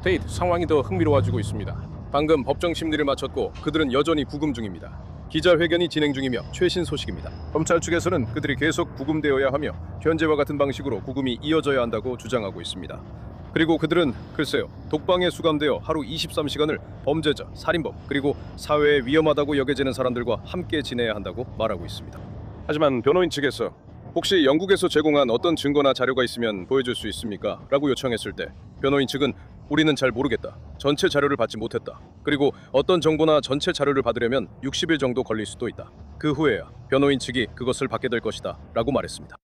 테이트 상황이 더 흥미로워지고 있습니다. 방금 법정 심리를 마쳤고 그들은 여전히 구금 중입니다. 기자회견이 진행 중이며 최신 소식입니다. 검찰 측에서는 그들이 계속 구금되어야 하며 현재와 같은 방식으로 구금이 이어져야 한다고 주장하고 있습니다. 그리고 그들은 글쎄요, 독방에 수감되어 하루 23시간을 범죄자, 살인범, 그리고 사회에 위험하다고 여겨지는 사람들과 함께 지내야 한다고 말하고 있습니다. 하지만 변호인 측에서 혹시 영국에서 제공한 어떤 증거나 자료가 있으면 보여줄 수 있습니까? 라고 요청했을 때 변호인 측은 우리는 잘 모르겠다. 전체 자료를 받지 못했다. 그리고 어떤 정보나 전체 자료를 받으려면 60일 정도 걸릴 수도 있다. 그 후에야 변호인 측이 그것을 받게 될 것이다. 라고 말했습니다.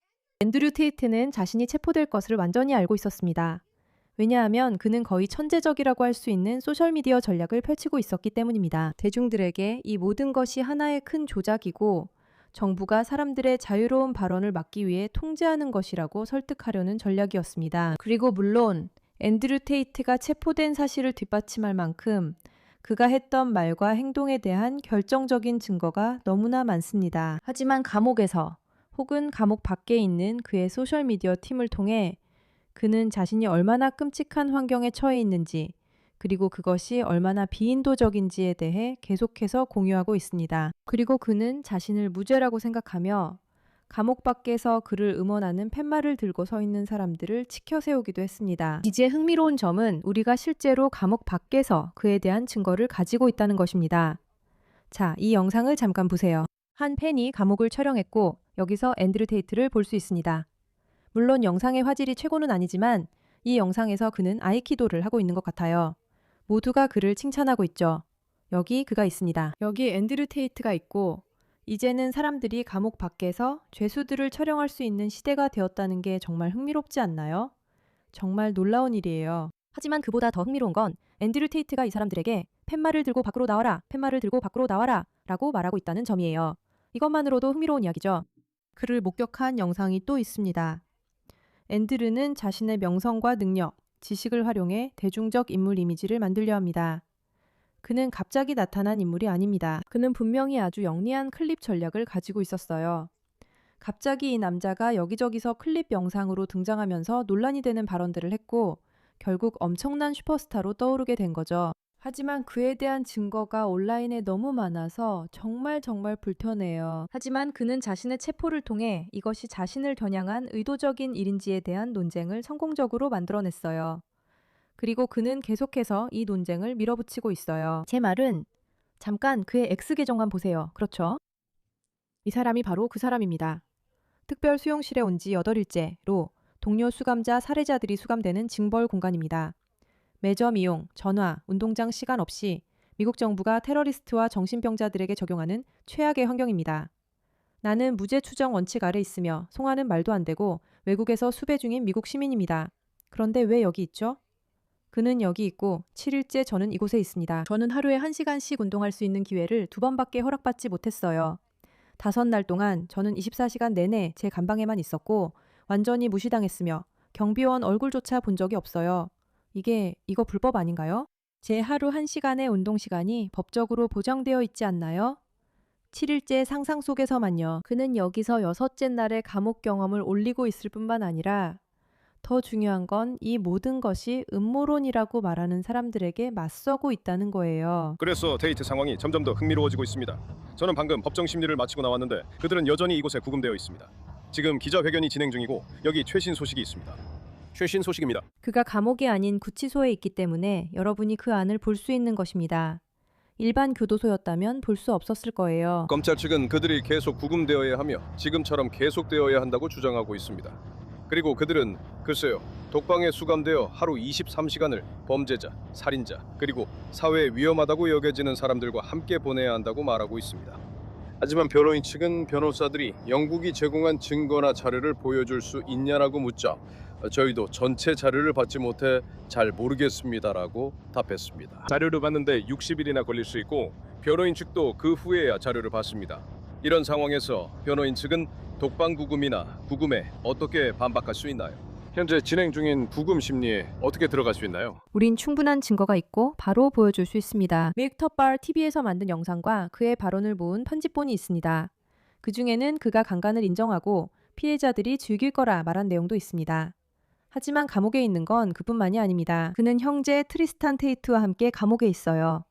앤드류 테이트는 자신이 체포될 것을 완전히 알고 있었습니다. 왜냐하면 그는 거의 천재적이라고 할 수 있는 소셜미디어 전략을 펼치고 있었기 때문입니다. 대중들에게 이 모든 것이 하나의 큰 조작이고 정부가 사람들의 자유로운 발언을 막기 위해 통제하는 것이라고 설득하려는 전략이었습니다. 그리고 물론 앤드류 테이트가 체포된 사실을 뒷받침할 만큼 그가 했던 말과 행동에 대한 결정적인 증거가 너무나 많습니다. 하지만 감옥에서 혹은 감옥 밖에 있는 그의 소셜미디어 팀을 통해 그는 자신이 얼마나 끔찍한 환경에 처해 있는지 그리고 그것이 얼마나 비인도적인지에 대해 계속해서 공유하고 있습니다. 그리고 그는 자신을 무죄라고 생각하며 감옥 밖에서 그를 응원하는 팻말을 들고 서 있는 사람들을 치켜 세우기도 했습니다. 이제 흥미로운 점은 우리가 실제로 감옥 밖에서 그에 대한 증거를 가지고 있다는 것입니다. 자, 이 영상을 잠깐 보세요. 한 팬이 감옥을 촬영했고 여기서 앤드류 테이트를 볼 수 있습니다. 물론 영상의 화질이 최고는 아니지만 이 영상에서 그는 아이키도를 하고 있는 것 같아요. 모두가 그를 칭찬하고 있죠. 여기 그가 있습니다. 여기 앤드류 테이트가 있고 이제는 사람들이 감옥 밖에서 죄수들을 촬영할 수 있는 시대가 되었다는 게 정말 흥미롭지 않나요? 정말 놀라운 일이에요. 하지만 그보다 더 흥미로운 건 앤드류 테이트가 이 사람들에게 팻말을 들고 밖으로 나와라, 팻말을 들고 밖으로 나와라 라고 말하고 있다는 점이에요. 이것만으로도 흥미로운 이야기죠. 그를 목격한 영상이 또 있습니다. 앤드류는 자신의 명성과 능력, 지식을 활용해 대중적 인물 이미지를 만들려 합니다. 그는 갑자기 나타난 인물이 아닙니다. 그는 분명히 아주 영리한 클립 전략을 가지고 있었어요. 갑자기 이 남자가 여기저기서 클립 영상으로 등장하면서 논란이 되는 발언들을 했고 결국 엄청난 슈퍼스타로 떠오르게 된 거죠. 하지만 그에 대한 증거가 온라인에 너무 많아서 정말 불편해요. 하지만 그는 자신의 체포를 통해 이것이 자신을 겨냥한 의도적인 일인지에 대한 논쟁을 성공적으로 만들어냈어요. 그리고 그는 계속해서 이 논쟁을 밀어붙이고 있어요. 제 말은 잠깐 그의 X 계정만 보세요. 그렇죠? 이 사람이 바로 그 사람입니다. 특별 수용실에 온 지 8일째로 동료 수감자 살해자들이 수감되는 징벌 공간입니다. 매점 이용, 전화, 운동장 시간 없이 미국 정부가 테러리스트와 정신병자들에게 적용하는 최악의 환경입니다. 나는 무죄 추정 원칙 아래 있으며 송환은 말도 안 되고 외국에서 수배 중인 미국 시민입니다. 그런데 왜 여기 있죠? 그는 여기 있고 7일째 저는 이곳에 있습니다. 저는 하루에 1시간씩 운동할 수 있는 기회를 2번밖에 허락받지 못했어요. 5날 동안 저는 24시간 내내 제 감방에만 있었고 완전히 무시당했으며 경비원 얼굴조차 본 적이 없어요. 이거 불법 아닌가요? 제 하루 1시간의 운동 시간이 법적으로 보장되어 있지 않나요? 7일째 상상 속에서만요. 그는 여기서 6째 날의 감옥 경험을 올리고 있을 뿐만 아니라 더 중요한 건 이 모든 것이 음모론이라고 말하는 사람들에게 맞서고 있다는 거예요. 그래서 테이트 상황이 점점 더 흥미로워지고 있습니다. 저는 방금 법정 심리를 마치고 나왔는데 그들은 여전히 이곳에 구금되어 있습니다. 지금 기자회견이 진행 중이고 여기 최신 소식이 있습니다. 최신 소식입니다. 그가 감옥이 아닌 구치소에 있기 때문에 여러분이 그 안을 볼 수 있는 것입니다. 일반 교도소였다면 볼 수 없었을 거예요. 검찰 측은 그들이 계속 구금되어야 하며 지금처럼 계속되어야 한다고 주장하고 있습니다. 그리고 그들은 글쎄요, 독방에 수감되어 하루 23시간을 범죄자, 살인자, 그리고 사회에 위험하다고 여겨지는 사람들과 함께 보내야 한다고 말하고 있습니다. 하지만 변호인 측은 변호사들이 영국이 제공한 증거나 자료를 보여줄 수 있냐라고 묻자 저희도 전체 자료를 받지 못해 잘 모르겠습니다라고 답했습니다. 자료를 받는데 60일이나 걸릴 수 있고 변호인 측도 그 후에야 자료를 받습니다. 이런 상황에서 변호인 측은 독방 구금이나 구금에 어떻게 반박할 수 있나요? 현재 진행 중인 구금 심리에 어떻게 들어갈 수 있나요? 우린 충분한 증거가 있고 바로 보여줄 수 있습니다. 밀터발 TV에서 만든 영상과 그의 발언을 모은 편집본이 있습니다. 그 중에는 그가 강간을 인정하고 피해자들이 즐길 거라 말한 내용도 있습니다. 하지만 감옥에 있는 건 그뿐만이 아닙니다. 그는 형제 트리스탄 테이트와 함께 감옥에 있어요.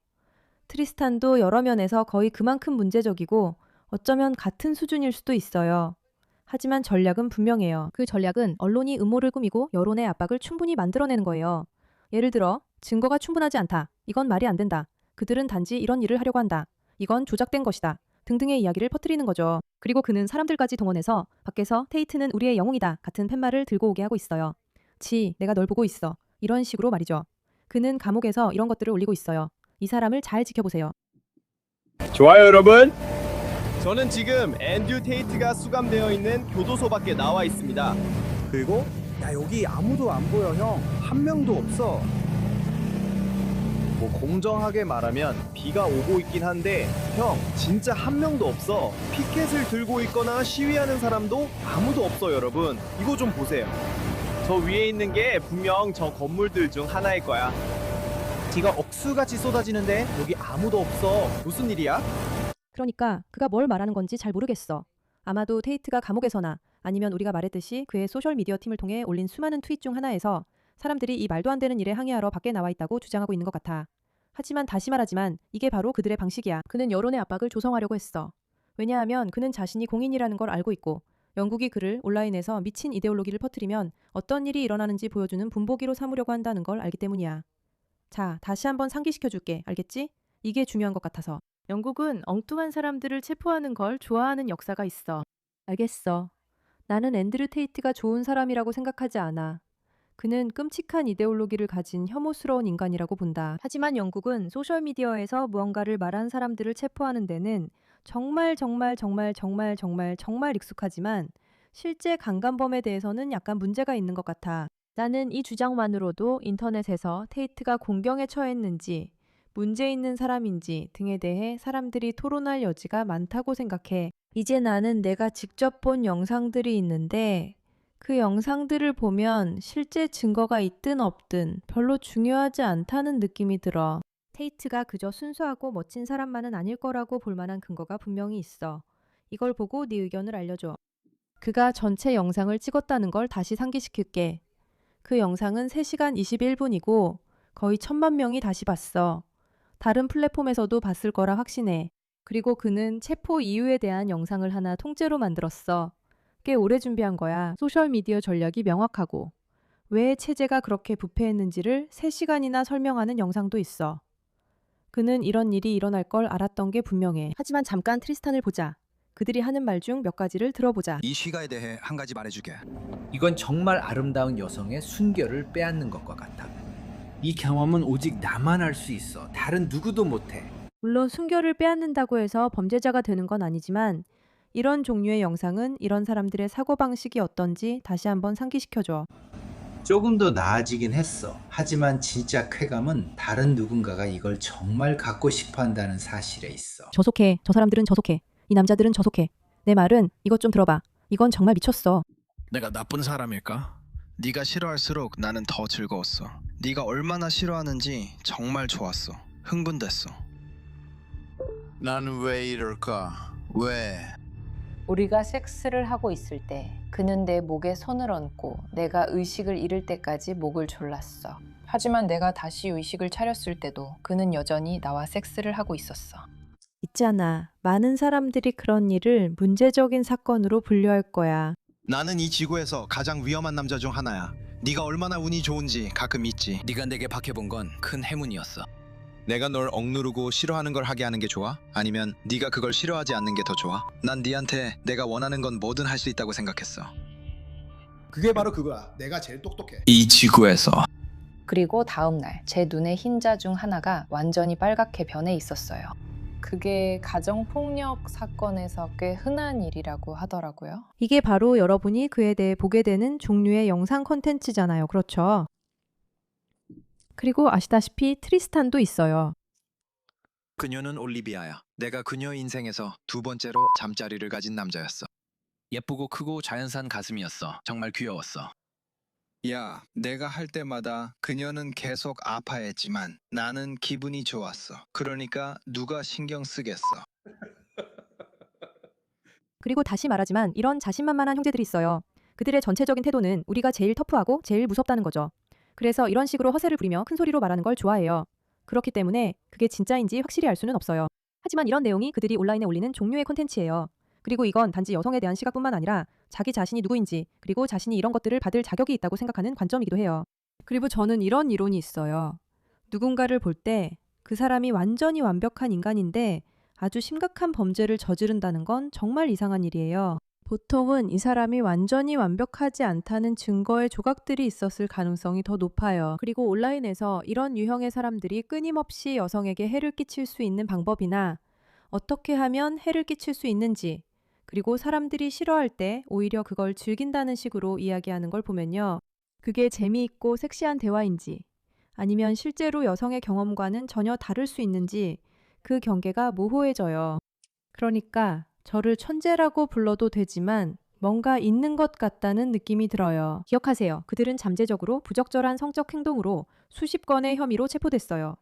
트리스탄도 여러 면에서 거의 그만큼 문제적이고 어쩌면 같은 수준일 수도 있어요. 하지만 전략은 분명해요. 그 전략은 언론이 음모를 꾸미고 여론의 압박을 충분히 만들어내는 거예요. 예를 들어 증거가 충분하지 않다. 이건 말이 안 된다. 그들은 단지 이런 일을 하려고 한다. 이건 조작된 것이다. 등등의 이야기를 퍼뜨리는 거죠. 그리고 그는 사람들까지 동원해서 밖에서 테이트는 우리의 영웅이다 같은 팻말을 들고 오게 하고 있어요. 내가 널 보고 있어. 이런 식으로 말이죠. 그는 감옥에서 이런 것들을 올리고 있어요. 이 사람을 잘 지켜보세요. 좋아요, 여러분. 저는 지금 앤드류 테이트가 수감되어 있는 교도소 밖에 나와 있습니다. 그리고 야 여기 아무도 안 보여 형. 한 명도 없어. 뭐 공정하게 말하면 비가 오고 있긴 한데 형 진짜 한 명도 없어. 피켓을 들고 있거나 시위하는 사람도 아무도 없어 여러분. 이거 좀 보세요. 저 위에 있는 게 분명 저 건물들 중 하나일 거야. 비가 억수같이 쏟아지는데 여기 아무도 없어. 무슨 일이야? 그러니까 그가 뭘 말하는 건지 잘 모르겠어. 아마도 테이트가 감옥에서나 아니면 우리가 말했듯이 그의 소셜미디어 팀을 통해 올린 수많은 트윗 중 하나에서 사람들이 이 말도 안 되는 일에 항의하러 밖에 나와 있다고 주장하고 있는 것 같아. 하지만 다시 말하지만 이게 바로 그들의 방식이야. 그는 여론의 압박을 조성하려고 했어. 왜냐하면 그는 자신이 공인이라는 걸 알고 있고 영국이 그를 온라인에서 미친 이데올로기를 퍼뜨리면 어떤 일이 일어나는지 보여주는 분보기로 삼으려고 한다는 걸 알기 때문이야. 자, 다시 한번 상기시켜줄게. 알겠지? 이게 중요한 것 같아서. 영국은 엉뚱한 사람들을 체포하는 걸 좋아하는 역사가 있어. 알겠어. 나는 앤드류 테이트가 좋은 사람이라고 생각하지 않아. 그는 끔찍한 이데올로기를 가진 혐오스러운 인간이라고 본다. 하지만 영국은 소셜미디어에서 무언가를 말한 사람들을 체포하는 데는 정말 익숙하지만 실제 강간범에 대해서는 약간 문제가 있는 것 같아. 나는 이 주장만으로도 인터넷에서 테이트가 공경에 처했는지 문제 있는 사람인지 등에 대해 사람들이 토론할 여지가 많다고 생각해. 이제 나는 내가 직접 본 영상들이 있는데 그 영상들을 보면 실제 증거가 있든 없든 별로 중요하지 않다는 느낌이 들어. 테이트가 그저 순수하고 멋진 사람만은 아닐 거라고 볼 만한 근거가 분명히 있어. 이걸 보고 네 의견을 알려줘. 그가 전체 영상을 찍었다는 걸 다시 상기시킬게. 그 영상은 3시간 21분이고 거의 1000만 명이 다시 봤어. 다른 플랫폼에서도 봤을 거라 확신해. 그리고 그는 체포 이유에 대한 영상을 하나 통째로 만들었어. 꽤 오래 준비한 거야. 소셜미디어 전략이 명확하고 왜 체제가 그렇게 부패했는지를 3시간이나 설명하는 영상도 있어. 그는 이런 일이 일어날 걸 알았던 게 분명해. 하지만 잠깐 트리스탄을 보자. 그들이 하는 말 중 몇 가지를 들어보자. 이 시가에 대해 한 가지 말해주게. 이건 정말 아름다운 여성의 순결을 빼앗는 것과 같아. 이 경험은 오직 나만 할 수 있어. 다른 누구도 못해. 물론 순결을 빼앗는다고 해서 범죄자가 되는 건 아니지만 이런 종류의 영상은 이런 사람들의 사고방식이 어떤지 다시 한번 상기시켜줘. 조금 더 나아지긴 했어. 하지만 진짜 쾌감은 다른 누군가가 이걸 정말 갖고 싶어 한다는 사실에 있어. 저속해. 저 사람들은 저속해. 이 남자들은 저속해. 내 말은 이것 좀 들어봐. 이건 정말 미쳤어. 내가 나쁜 사람일까? 네가 싫어할수록 나는 더 즐거웠어. 네가 얼마나 싫어하는지 정말 좋았어. 흥분됐어. 나는 왜 이럴까? 왜? 우리가 섹스를 하고 있을 때 그는 내 목에 손을 얹고 내가 의식을 잃을 때까지 목을 졸랐어. 하지만 내가 다시 의식을 차렸을 때도 그는 여전히 나와 섹스를 하고 있었어. 있잖아. 많은 사람들이 그런 일을 문제적인 사건으로 분류할 거야. 나는 이 지구에서 가장 위험한 남자 중 하나야. 네가 얼마나 운이 좋은지 가끔 잊지. 네가 내게 박해본 건 큰 행운이었어. 내가 널 억누르고 싫어하는 걸 하게 하는 게 좋아? 아니면 네가 그걸 싫어하지 않는 게 더 좋아? 난 네한테 내가 원하는 건 뭐든 할 수 있다고 생각했어. 그게 바로 그거야. 내가 제일 똑똑해. 이 지구에서. 그리고 다음 날 제 눈의 흰자 중 하나가 완전히 빨갛게 변해 있었어요. 그게 가정폭력 사건에서 꽤 흔한 일이라고 하더라고요. 이게 바로 여러분이 그에 대해 보게 되는 종류의 영상 콘텐츠잖아요. 그렇죠? 그리고 아시다시피 트리스탄도 있어요. 그녀는 올리비아야. 내가 그녀 인생에서 두 번째로 잠자리를 가진 남자였어. 예쁘고 크고 자연산 가슴이었어. 정말 귀여웠어. 야, 내가 할 때마다 그녀는 계속 아파했지만 나는 기분이 좋았어. 그러니까 누가 신경 쓰겠어. 그리고 다시 말하지만 이런 자신만만한 형제들이 있어요. 그들의 전체적인 태도는 우리가 제일 터프하고 제일 무섭다는 거죠. 그래서 이런 식으로 허세를 부리며 큰 소리로 말하는 걸 좋아해요. 그렇기 때문에 그게 진짜인지 확실히 알 수는 없어요. 하지만 이런 내용이 그들이 온라인에 올리는 종류의 콘텐츠예요. 그리고 이건 단지 여성에 대한 시각뿐만 아니라 자기 자신이 누구인지 그리고 자신이 이런 것들을 받을 자격이 있다고 생각하는 관점이기도 해요. 그리고 저는 이런 이론이 있어요. 누군가를 볼 때 그 사람이 완전히 완벽한 인간인데 아주 심각한 범죄를 저지른다는 건 정말 이상한 일이에요. 보통은 이 사람이 완전히 완벽하지 않다는 증거의 조각들이 있었을 가능성이 더 높아요. 그리고 온라인에서 이런 유형의 사람들이 끊임없이 여성에게 해를 끼칠 수 있는 방법이나 어떻게 하면 해를 끼칠 수 있는지, 그리고 사람들이 싫어할 때 오히려 그걸 즐긴다는 식으로 이야기하는 걸 보면요. 그게 재미있고 섹시한 대화인지 아니면 실제로 여성의 경험과는 전혀 다를 수 있는지 그 경계가 모호해져요. 그러니까 저를 천재라고 불러도 되지만 뭔가 있는 것 같다는 느낌이 들어요. 기억하세요. 그들은 잠재적으로 부적절한 성적 행동으로 수십 건의 혐의로 체포됐어요.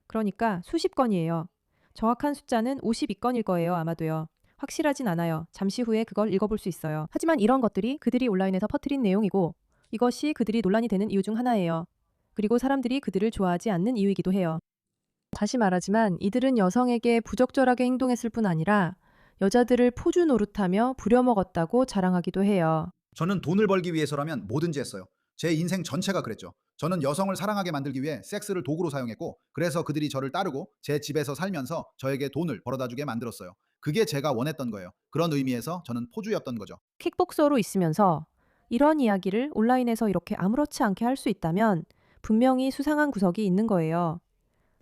그러니까 수십 건이에요. 정확한 숫자는 52건일 거예요, 아마도요. 확실하진 않아요. 잠시 후에 그걸 읽어볼 수 있어요. 하지만 이런 것들이 그들이 온라인에서 퍼뜨린 내용이고 이것이 그들이 논란이 되는 이유 중 하나예요. 그리고 사람들이 그들을 좋아하지 않는 이유이기도 해요. 다시 말하지만 이들은 여성에게 부적절하게 행동했을 뿐 아니라 여자들을 포주 노릇하며 부려먹었다고 자랑하기도 해요. 저는 돈을 벌기 위해서라면 뭐든지 했어요. 제 인생 전체가 그랬죠. 저는 여성을 사랑하게 만들기 위해 섹스를 도구로 사용했고, 그래서 그들이 저를 따르고 제 집에서 살면서 저에게 돈을 벌어다주게 만들었어요. 그게 제가 원했던 거예요. 그런 의미에서 저는 포주였던 거죠. 킥복서로 있으면서 이런 이야기를 온라인에서 이렇게 아무렇지 않게 할 수 있다면 분명히 수상한 구석이 있는 거예요.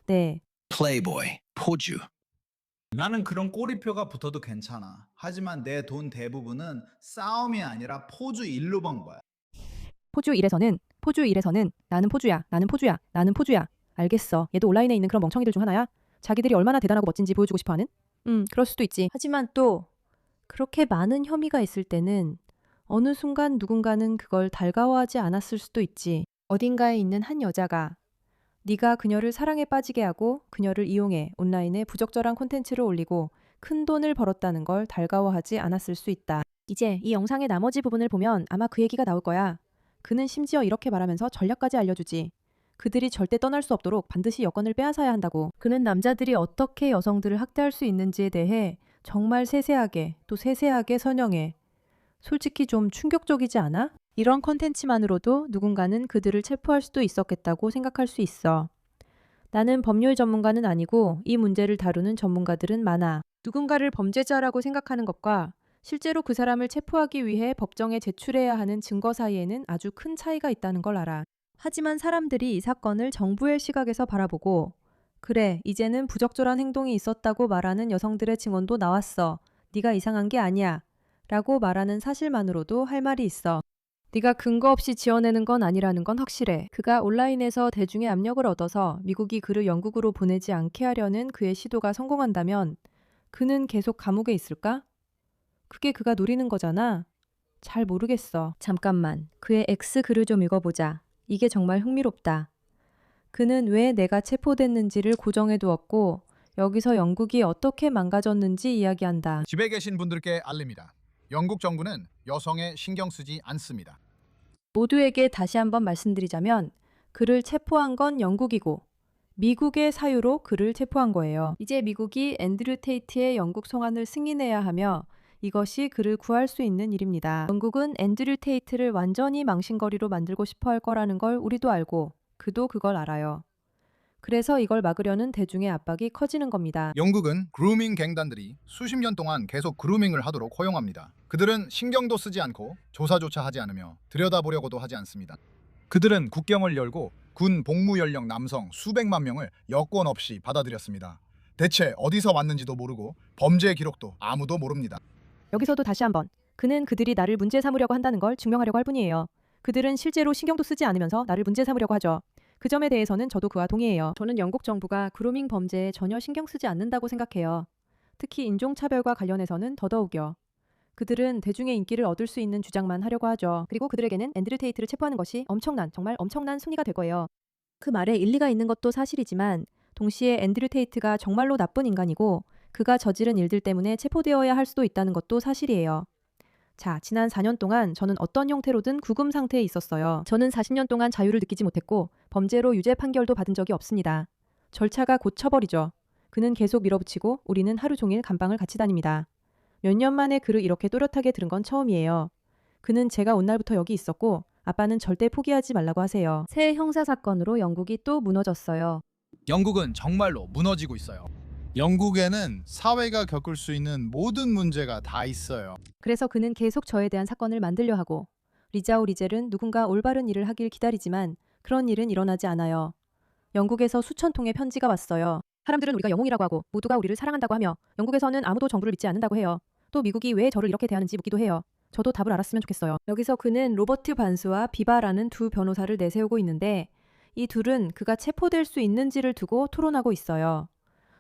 네. 플레이보이, 포주. 나는 그런 꼬리표가 붙어도 괜찮아. 하지만 내 돈 대부분은 싸움이 아니라 포주 일로 번 거야. 포주 1에서는 나는 포주야, 나는 포주야, 나는 포주야. 알겠어. 얘도 온라인에 있는 그런 멍청이들 중 하나야? 자기들이 얼마나 대단하고 멋진지 보여주고 싶어하는? 그럴 수도 있지. 하지만 또 그렇게 많은 혐의가 있을 때는 어느 순간 누군가는 그걸 달가워하지 않았을 수도 있지. 어딘가에 있는 한 여자가 네가 그녀를 사랑에 빠지게 하고 그녀를 이용해 온라인에 부적절한 콘텐츠를 올리고 큰 돈을 벌었다는 걸 달가워하지 않았을 수 있다. 이제 이 영상의 나머지 부분을 보면 아마 그 얘기가 나올 거야. 그는 심지어 이렇게 말하면서 전략까지 알려주지. 그들이 절대 떠날 수 없도록 반드시 여권을 빼앗아야 한다고. 그는 남자들이 어떻게 여성들을 학대할 수 있는지에 대해 정말 세세하게 또 세세하게 설명해. 솔직히 좀 충격적이지 않아? 이런 컨텐츠만으로도 누군가는 그들을 체포할 수도 있었겠다고 생각할 수 있어. 나는 법률 전문가는 아니고 이 문제를 다루는 전문가들은 많아. 누군가를 범죄자라고 생각하는 것과 실제로 그 사람을 체포하기 위해 법정에 제출해야 하는 증거 사이에는 아주 큰 차이가 있다는 걸 알아. 하지만 사람들이 이 사건을 정부의 시각에서 바라보고 그래, 이제는 부적절한 행동이 있었다고 말하는 여성들의 증언도 나왔어. 네가 이상한 게 아니야. 라고 말하는 사실만으로도 할 말이 있어. 네가 근거 없이 지어내는 건 아니라는 건 확실해. 그가 온라인에서 대중의 압력을 얻어서 미국이 그를 영국으로 보내지 않게 하려는 그의 시도가 성공한다면 그는 계속 감옥에 있을까? 그게 그가 노리는 거잖아. 잘 모르겠어. 잠깐만. 그의 X 글을 좀 읽어보자. 이게 정말 흥미롭다. 그는 왜 내가 체포됐는지를 고정해 두었고 여기서 영국이 어떻게 망가졌는지 이야기한다. 집에 계신 분들께 알립니다. 영국 정부는 여성에 신경 쓰지 않습니다. 모두에게 다시 한번 말씀드리자면 그를 체포한 건 영국이고 미국의 사유로 그를 체포한 거예요. 이제 미국이 앤드류 테이트의 영국 송환을 승인해야 하며 이것이 그를 구할 수 있는 일입니다. 영국은 앤드류 테이트를 완전히 망신거리로 만들고 싶어 할 거라는 걸 우리도 알고 그도 그걸 알아요. 그래서 이걸 막으려는 대중의 압박이 커지는 겁니다. 영국은 그루밍 갱단들이 수십 년 동안 계속 그루밍을 하도록 허용합니다. 그들은 신경도 쓰지 않고 조사조차 하지 않으며 들여다보려고도 하지 않습니다. 그들은 국경을 열고 군 복무 연령 남성 수백만 명을 여권 없이 받아들였습니다. 대체 어디서 왔는지도 모르고 범죄 기록도 아무도 모릅니다. 여기서도 다시 한번 그는 그들이 나를 문제 삼으려고 한다는 걸 증명하려고 할 뿐이에요. 그들은 실제로 신경도 쓰지 않으면서 나를 문제 삼으려고 하죠. 그 점에 대해서는 저도 그와 동의해요. 저는 영국 정부가 그루밍 범죄에 전혀 신경 쓰지 않는다고 생각해요. 특히 인종차별과 관련해서는 더더욱요. 그들은 대중의 인기를 얻을 수 있는 주장만 하려고 하죠. 그리고 그들에게는 앤드류 테이트를 체포하는 것이 정말 엄청난 승리가 될 거예요. 그 말에 일리가 있는 것도 사실이지만 동시에 앤드류 테이트가 정말로 나쁜 인간이고 그가 저지른 일들 때문에 체포되어야 할 수도 있다는 것도 사실이에요. 자, 지난 4년 동안 저는 어떤 형태로든 구금 상태에 있었어요. 저는 40년 동안 자유를 느끼지 못했고 범죄로 유죄 판결도 받은 적이 없습니다. 절차가 곧 처벌이죠. 그는 계속 밀어붙이고 우리는 하루 종일 감방을 같이 다닙니다. 몇 년 만에 그를 이렇게 또렷하게 들은 건 처음이에요. 그는 제가 온 날부터 여기 있었고 아빠는 절대 포기하지 말라고 하세요. 새 형사 사건으로 영국이 또 무너졌어요. 영국은 정말로 무너지고 있어요. 영국에는 사회가 겪을 수 있는 모든 문제가 다 있어요. 그래서 그는 계속 저에 대한 사건을 만들려 하고 리자오 리젤은 누군가 올바른 일을 하길 기다리지만 그런 일은 일어나지 않아요. 영국에서 수천 통의 편지가 왔어요. 사람들은 우리가 영웅이라고 하고 모두가 우리를 사랑한다고 하며 영국에서는 아무도 정부를 믿지 않는다고 해요. 또 미국이 왜 저를 이렇게 대하는지 묻기도 해요. 저도 답을 알았으면 좋겠어요. 여기서 그는 로버트 반스와 비바라는 두 변호사를 내세우고 있는데 이 둘은 그가 체포될 수 있는지를 두고 토론하고 있어요.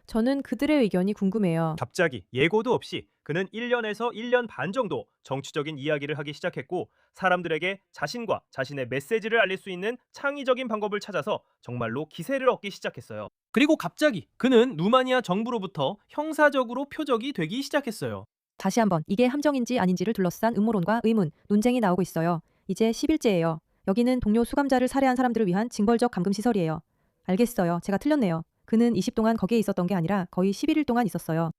저는 그들의 의견이 궁금해요. 갑자기 예고도 없이 그는 1년에서 1년 반 정도 정치적인 이야기를 하기 시작했고 사람들에게 자신과 자신의 메시지를 알릴 수 있는 창의적인 방법을 찾아서 정말로 기세를 얻기 시작했어요. 그리고 갑자기 그는 루마니아 정부로부터 형사적으로 표적이 되기 시작했어요. 다시 한번 이게 함정인지 아닌지를 둘러싼 음모론과 의문, 논쟁이 나오고 있어요. 이제 10일째예요. 여기는 동료 수감자를 살해한 사람들을 위한 징벌적 감금시설이에요. 알겠어요. 제가 틀렸네요. 그는 20 동안 거기에 있었던 게 아니라 거의 11일 동안 있었어요.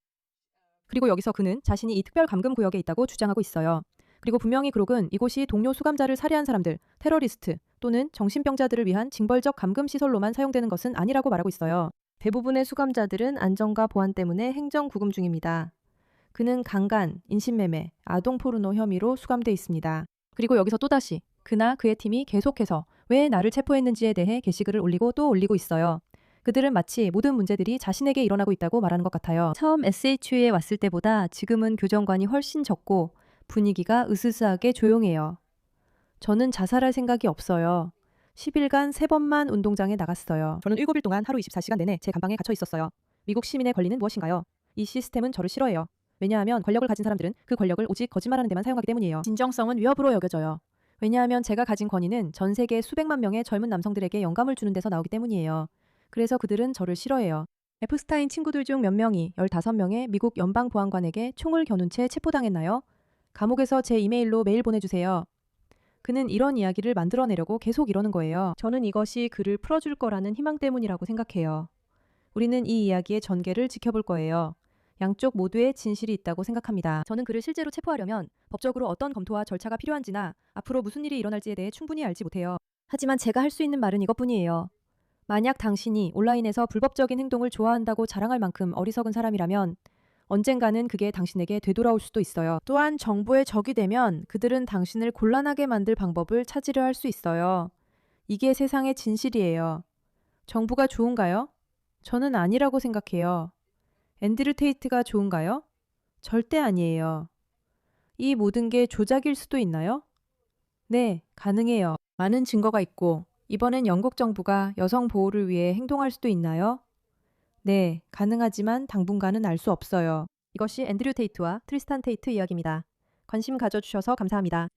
그리고 여기서 그는 자신이 이 특별 감금 구역에 있다고 주장하고 있어요. 그리고 분명히 그록은 이곳이 동료 수감자를 살해한 사람들, 테러리스트 또는 정신병자들을 위한 징벌적 감금 시설로만 사용되는 것은 아니라고 말하고 있어요. 대부분의 수감자들은 안전과 보안 때문에 행정 구금 중입니다. 그는 강간, 인신매매, 아동 포르노 혐의로 수감돼 있습니다. 그리고 여기서 또다시 그나 그의 팀이 계속해서 왜 나를 체포했는지에 대해 게시글을 올리고 또 올리고 있어요. 그들은 마치 모든 문제들이 자신에게 일어나고 있다고 말하는 것 같아요. 처음 SHU에 왔을 때보다 지금은 교정관이 훨씬 적고 분위기가 으스스하게 조용해요. 저는 자살할 생각이 없어요. 10일간 3번만 운동장에 나갔어요. 저는 7일 동안 하루 24시간 내내 제 감방에 갇혀 있었어요. 미국 시민의 권리는 무엇인가요? 이 시스템은 저를 싫어해요. 왜냐하면 권력을 가진 사람들은 그 권력을 오직 거짓말하는 데만 사용하기 때문이에요. 진정성은 위협으로 여겨져요. 왜냐하면 제가 가진 권위는 전 세계 수백만 명의 젊은 남성들에게 영감을 주는 데서 나오기 때문이에요. 그래서 그들은 저를 싫어해요. 에프스타인 친구들 중 몇 명이 15명의 미국 연방보안관에게 총을 겨눈 채 체포당했나요? 감옥에서 제 이메일로 메일 보내주세요. 그는 이런 이야기를 만들어내려고 계속 이러는 거예요. 저는 이것이 그를 풀어줄 거라는 희망 때문이라고 생각해요. 우리는 이 이야기의 전개를 지켜볼 거예요. 양쪽 모두의 진실이 있다고 생각합니다. 저는 그를 실제로 체포하려면 법적으로 어떤 검토와 절차가 필요한지나 앞으로 무슨 일이 일어날지에 대해 충분히 알지 못해요. 하지만 제가 할 수 있는 말은 이것뿐이에요. 만약 당신이 온라인에서 불법적인 행동을 좋아한다고 자랑할 만큼 어리석은 사람이라면 언젠가는 그게 당신에게 되돌아올 수도 있어요. 또한 정부의 적이 되면 그들은 당신을 곤란하게 만들 방법을 찾으려 할 수 있어요. 이게 세상의 진실이에요. 정부가 좋은가요? 저는 아니라고 생각해요. 앤드류 테이트가 좋은가요? 절대 아니에요. 이 모든 게 조작일 수도 있나요? 네, 가능해요. 많은 증거가 있고 이번엔 영국 정부가 여성 보호를 위해 행동할 수도 있나요? 네, 가능하지만 당분간은 알 수 없어요. 이것이 앤드류 테이트와 트리스탄 테이트 이야기입니다. 관심 가져주셔서 감사합니다.